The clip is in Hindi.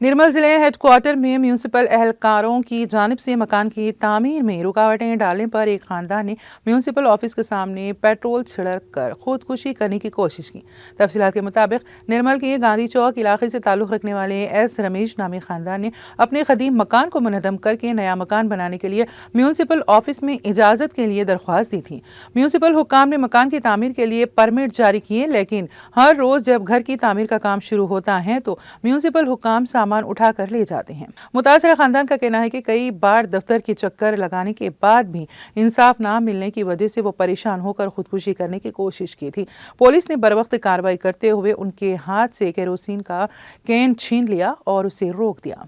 निर्मल जिले हेडक्वार्टर में म्यूनिसिपल एहलकारों की जानिब से मकान की तामीर में रुकावटें डालने पर एक खानदान ने म्यूनिसिपल ऑफिस के सामने पेट्रोल छिड़क कर खुदकुशी करने की कोशिश की। तफसीलात के मुताबिक निर्मल के गांधी चौक इलाके से ताल्लुक़ रखने वाले एस रमेश नामी खानदान ने अपने कदीम मकान को मुनहदम करके नया मकान बनाने के लिए म्यूनिसिपल ऑफिस में इजाज़त के लिए दरख्वास्त दी थी। म्यूनिसिपल हुक्काम ने मकान की तामीर के लिए परमिट जारी किए, लेकिन हर रोज़ जब घर की तामीर का काम शुरू होता है तो म्यूनिसिपल हुक्काम सामान उठा कर ले जाते हैं। मुतासरा खानदान का कहना है कि कई बार दफ्तर के चक्कर लगाने के बाद भी इंसाफ ना मिलने की वजह से वो परेशान होकर खुदकुशी करने की कोशिश की थी। पुलिस ने बरवक्त कार्रवाई करते हुए उनके हाथ से केरोसिन का कैन छीन लिया और उसे रोक दिया।